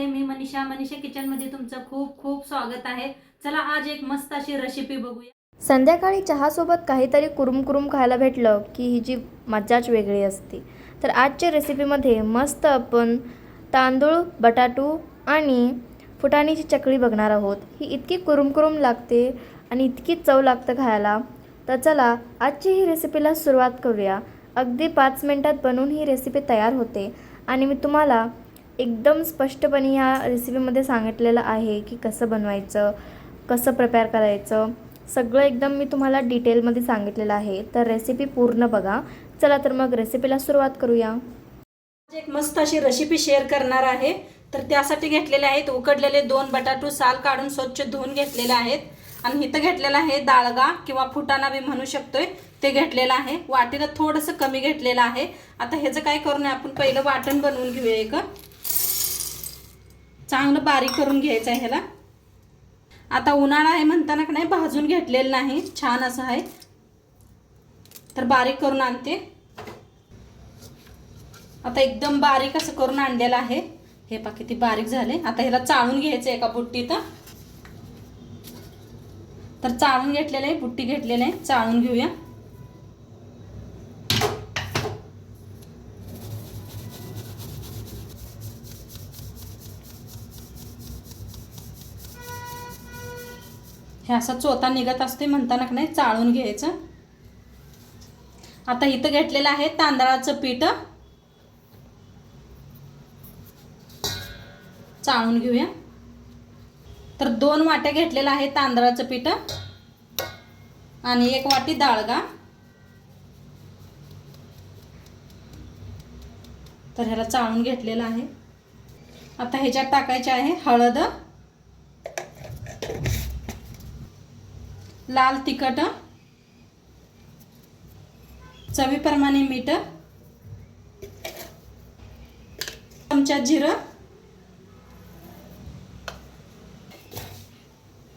नमस्ते, मी मनीषा किचनमध्ये तुमचं खूप खूप स्वागत आहे। चला आज एक मस्त अशी रेसिपी बघूया। संध्याकाळी चहासोबत काहीतरी कुरुम खायला भेटलं की ही जी मजाच वेगळी असते। तर आजच्या रेसिपीमध्ये मस्त आपण तांदूळ, बटाटू आणि फुटाण्याची चकली बघणार आहोत। ही इतकी कुरुम लागते आणि इतकी चव लागतं खायला। तर चला आजची ही रेसिपीला सुरुवात करूया। अगदी 5 मिनिटात बनवून ही रेसिपी तयार होते आणि मी तुम्हाला एकदम स्पष्टपणे या रेसिपीमध्ये सांगितलेलं आहे की कसं बनवायचं, कसं प्रिपेअर करायचं, सगळं एकदम मी तुम्हाला डिटेलमध्ये सांगितलेलं आहे। तर रेसिपी पूर्ण बघा। चला तर मग रेसिपीला सुरुवात करूया। एक मस्त अशी रेसिपी शेअर करणार आहे। तर त्यासाठी घेतलेले आहेत उकडलेले 2 बटाटू, साल काढून स्वच्छ धुवून घेतलेले आहेत। आणि इथं घेतलेला आहे दाळगा किंवा फुटाणा बी म्हणू शकतोय, ते घेतलेलं आहे। वाटीला थोडंसं कमी घेतलेलं आहे। आता ह्याचं काय करून आपण पहिलं वाटण बनवून घेऊया। एक चांगलं बारीक करून घ्यायचं आहे ह्याला। आता उन्हाळा आहे म्हणताना नाही भाजून घेतलेलं नाही, छान असं आहे। तर बारीक करून आणते। आता एकदम बारीक असं करून आणलेलं आहे। हे पहा किती बारीक झाले। आता ह्याला चाळून घ्यायचं एका बुट्टीत। तर चाळून घेतलेलं आहे, बुट्टी घेतलेली आहे, चाळून घेऊया। हे असं चोथा निघत असते म्हणताना नाही चाळून घ्यायचं। आता इथं घेतलेलं आहे तांदळाचं पीठ, चाळून घेऊया। तर 2 वाट्या घेतलेलं आहे तांदळाचं पीठ आणि 1 वाटी दाळगा। तर ह्याला चाळून घेतलेलं आहे। आता ह्याच्यात टाकायचे आहे हळद, लाल तिखट, चवीप्रमाणे मीठ, चमचा जिरं,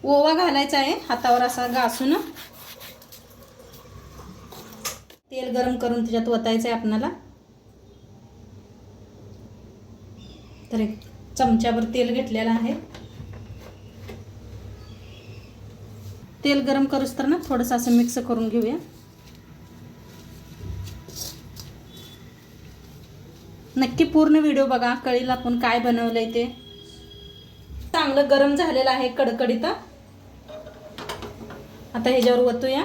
ओवा घालायचा आहे हातावर असा घासून। तेल गरम करून त्याच्यात ओतायचं आहे आपल्याला। तर 1 चमचाभर तेल घेतलेलं आहे। तेल गरम करूस तर ना थोडंसं असं मिक्स करून घेऊया। नक्की पूर्ण व्हिडिओ बघा, कळेल आपण काय बनवलंय ते। चांगलं गरम झालेलं आहे कडकडीत। आता ह्याच्यावर ओतूया।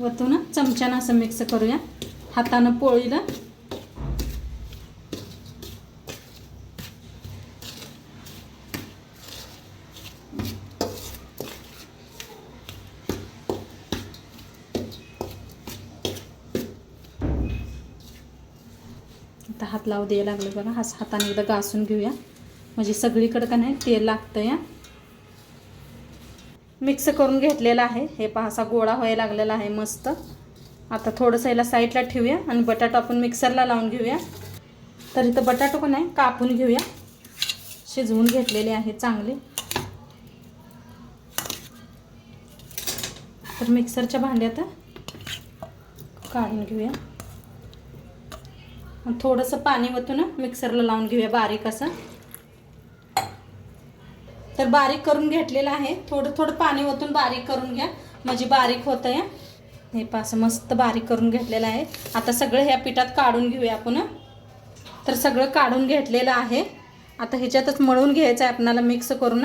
ओतून चमच्यानं असं मिक्स करूया, हातानं पोळीला। आता हात लावू द्यायला लागले बघा, हाताने एकदा घासून घेऊया म्हणजे सगळीकडे का नाही तेल लागतं या। मिक्स करून घेतलेला आहे। हे पहा असा गोळा व्हायला लागलेला आहे मस्त। आता थोडंसं याला साईडला ठेवूया आणि बटाटा आपण मिक्सरला लावून घेऊया। तर इथं बटाटा पण आहे कापून घेऊया, शिजवून घेतलेले आहे चांगले। तर मिक्सरच्या भांड्यात काढून घेऊया। थोडंसं पाणी ओतून मिक्सरला लावून घेऊया बारीक असं। तर बारीक करून घेतलेलं आहे। थोडं पाणी ओतून बारीक करून घ्या म्हणजे बारीक होतं या। हे पास मस्त बारीक करून घेतलेलं आहे। आता सगळं ह्या पिठात काढून घेऊया आपण। तर सगळं काढून घेतलेलं आहे। आता ह्याच्यातच मळून घ्यायचं आहे आपल्याला मिक्स करून।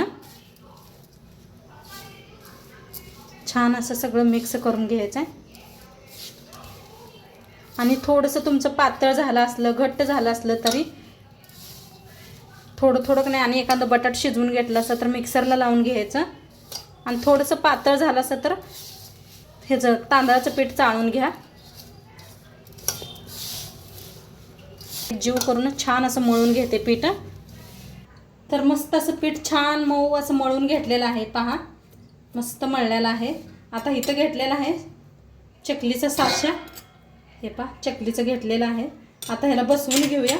छान असं सगळं मिक्स करून घ्यायचं आहे। आणि थोडंसं तुमचं पातळ झालं असलं, घट्ट झालं असलं तरी थोडं नाही आणि एखादं बटाट शिजवून घेतलं असं तर मिक्सरला लावून घ्यायचं। आणि थोडंसं पातळ झालं असं तर ह्याचं तांदळाचं पीठ चाळून घ्या। जीव करून छान असं मळून घेते पीठ। तर मस्त असं पीठ छान मऊ असं मळून घेतलेलं आहे पहा, मस्त मळलेलं आहे। आता इथं घेतलेलं आहे चकलीचं साचा। हे पहा चकलीचं घेतलेलं आहे। आता ह्याला बसवून घेऊया।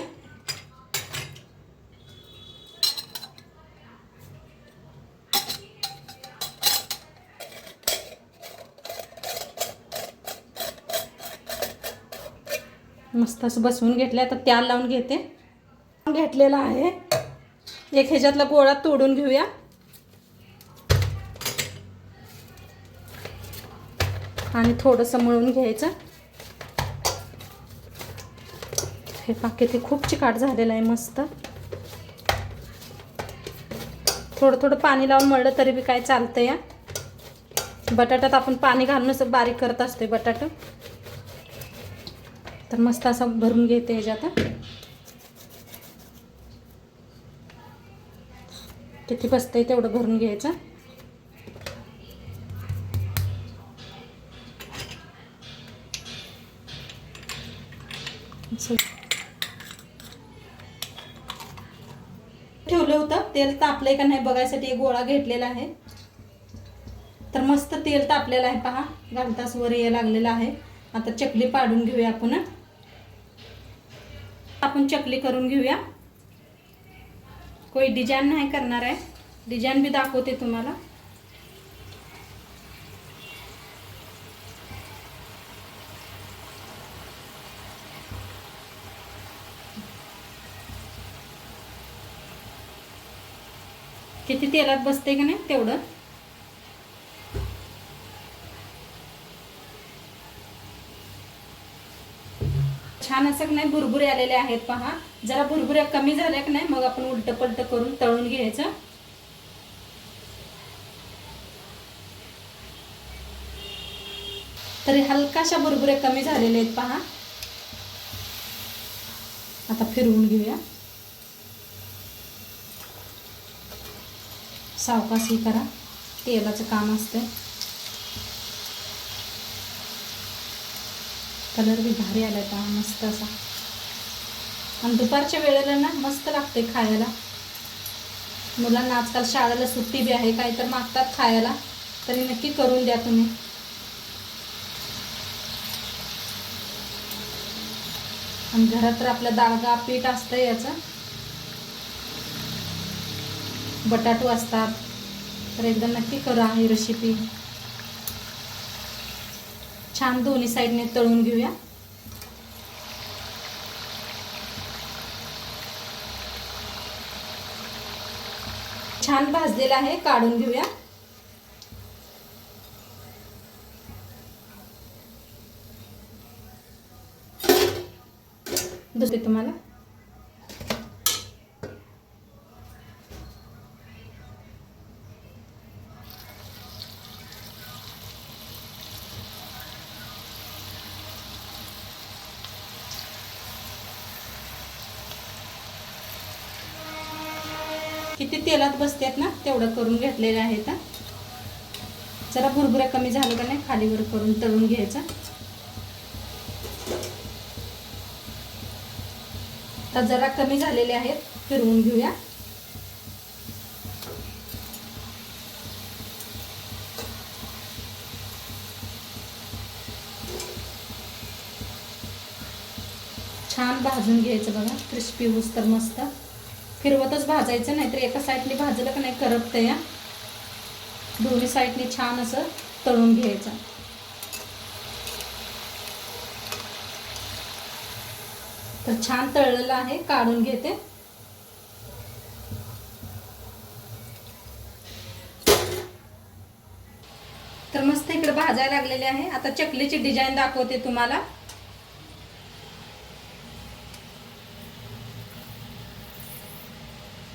मस्त असं बसवून घेतलं. आता त्याला लावून घेते. घेतलेला आहे. एक ह्याच्यातला गोळा तोडून घेऊया. आणि थोडंसं मळून घ्यायचं. हे पाके ते खूप चिकाट झालेलं आहे मस्त. थोडं थोडं पाणी लावून मळलं तरी बी काय चालतं या. बटाट्यात आपण पाणी घालूनच बारीक करत असते बटाटा. तर मस्त असा भरून घेते ह्याच्यात. किती बसतंय तेवढं भरून घ्यायचं. ठेवलं होतं. तेल तापलंय का नाही बघायसाठी एक गोळा घेतलेला आहे. तर मस्त तेल तापलेलं आहे पहा. घालताच वर यायला लागलेला आहे. आता चकली पाडून घेऊया आपण. आपण चकली करून घेऊया. कोई डिझाईन नाही करणार आहे. डिझाईन बी दाखवते तुम्हाला. किती तेलात बसते का नाही तेवढं. छान असं नाही भुरभुरे आलेले आहेत पहा. जरा भुरभुऱ्या कमी झाल्या की नाही मग आपण उलट पलट करून तळून घ्यायचं. तरी हलकाशा भुरभुऱ्या कमी झालेले आहेत पहा. आता फिरवून घेऊया. सावकाश करा. तेलाचं काम असतं. कलर बी भारी आलाय पहा मस्त असा. आणि दुपारच्या वेळेला ना मस्त लागते खायला. मुलांना आजकाल शाळेला सुट्टी बी आहे. काही तर मागतात खायला. तरी नक्की करून द्या तुम्ही. आणि घरात तर आपल्या दाळगा पीठ असतं याचं. बटाटू असतात. तर एकदा नक्की करा ही रेसिपी. छान दोन्ही साईडने तळून घेऊया. छान भाजलेला आहे. काढून घेऊया. दुसरे तुम्हाला किती तेलात बसतात ना तेवढं करून घेतलेलं आहे. तर जरा भुरभुऱ्या कमी झालं का नाही खालीवर करून तळून घ्यायचं. तर जरा कमी झालेले आहेत. फिरवून घेऊया. छान भाजून घ्यायचं बघा. क्रिस्पी होस तर मस्त. फिरवतच भाजायचं नाही तर एका साईडने भाजलं का नाही करपतं या. दोन्ही साईडने छान असं तळून घ्यायचं. तर छान तळलेलं आहे. काढून घेते. तर मस्त इकडे भाजायला लागलेले आहे. आता चकलीची डिझाईन दाखवते तुम्हाला.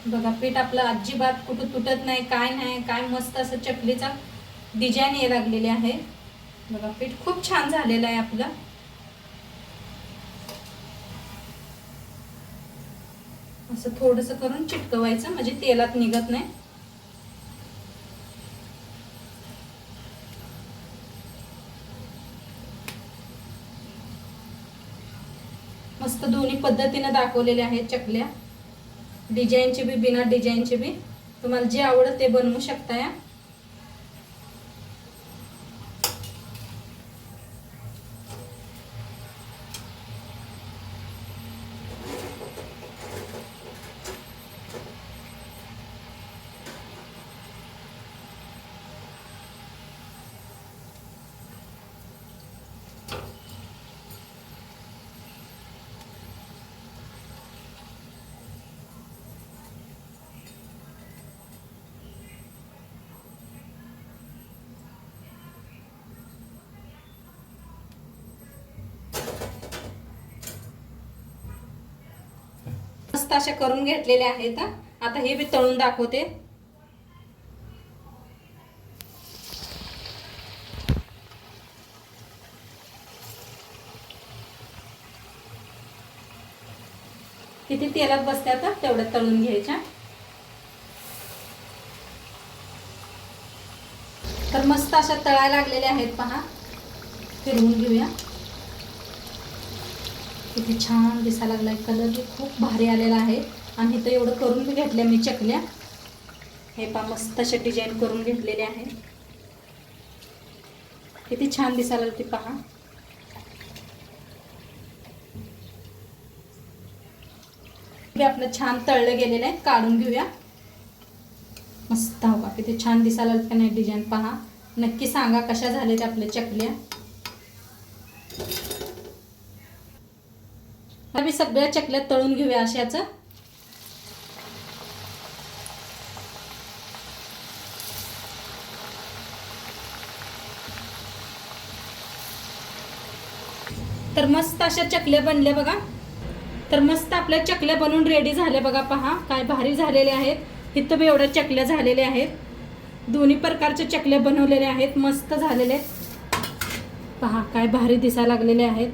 बघा पीठ आपलं अजिबात कुठं तुटत नाही. काय नाही काय मस्त असं चकलीचा डिझाईन यायला लागलेली आहे. बघा पीठ खूप छान झालेलं आहे आपलं. असं थोडंसं करून चिटकवायचं म्हणजे तेलात निघत नाही. मस्त दोन्ही पद्धतीने दाखवलेले आहेत चकल्या. डिझाईनची बी बिना डिझाईनची बी. तुम्हाला जे आवडतं ते बनवू शकता या. अशा करून घेतलेल्या आहेत. आता हे मी तळून दाखवते. किती तेलात बसत्यात तेवढ्या तळून घ्यायच्या. तर मस्त अशा तळायला लागलेल्या आहेत पहा. फिरवून घेऊया. किती छान दिसायला लागलाय. कलर बी खूप भारी आलेला आहे. आणि इथं एवढं करून बी घेतल्या मी चकल्या. हे पहा मस्त अशा डिझाईन करून घेतलेले आहे. किती छान दिसायला लागते पहा. हे आपलं छान तळलं गेलेलं आहे. काढून घेऊया. मस्त हवा. किती छान दिसायला लागते नाही डिझाईन पहा. नक्की सांगा कशा झाले ते आपल्या चकल्या. आम्ही सगळ्या चकल्या तळून घेऊया अशाच. तर मस्त अशा चकल्या बनल्या बघा. तर मस्त आपल्या चकल्या बनवून रेडी झाल्या बघा. पहा काय भारी झालेले आहेत. इथं बी एवढ्या चकल्या झालेल्या आहेत. दोन्ही प्रकारच्या चकल्या बनवलेल्या आहेत. मस्त झालेले पहा. काय भारी दिसायला लागलेले आहेत.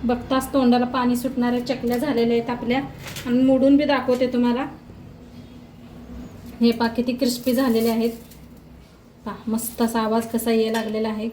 बघताच तोंडाला पाणी सुटणाऱ्या चकल्या झालेल्या आहेत आपल्या. आणि मोडून बी दाखवते तुम्हाला. हे पहा किती क्रिस्पी झालेले आहेत. पहा मस्त असा आवाज कसा यायला लागलेला आहे.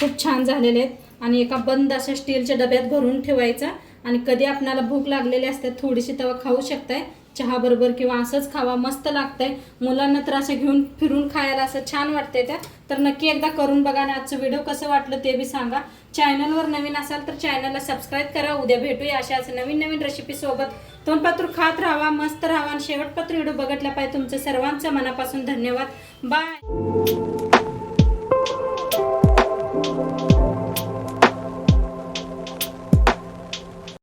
खूप छान झालेले आहेत. आणि एका बंद अशा स्टीलच्या डब्यात भरून ठेवायचा. आणि कधी आपल्याला भूक लागलेली असते थोडीशी तेव्हा खाऊ शकताय चहा बरोबर किंवा असंच खावा. मस्त लागतंय. मुलांना तर असं घेऊन फिरून खायला असं छान वाटतंय त्या. तर नक्की एकदा करून बघा. आणि आजचं व्हिडिओ कसं वाटलं ते बी सांगा. चॅनलवर नवीन असाल तर चॅनलला सबस्क्राईब करा. उद्या भेटूया अशाच नवीन नवीन रेसिपी सोबत. तोंडपात्र खात राहा, मस्त राहा. आणि शेवटपात्र व्हिडिओ बघितला पाहिजे. तुमचं सर्वांचं मनापासून धन्यवाद. बाय.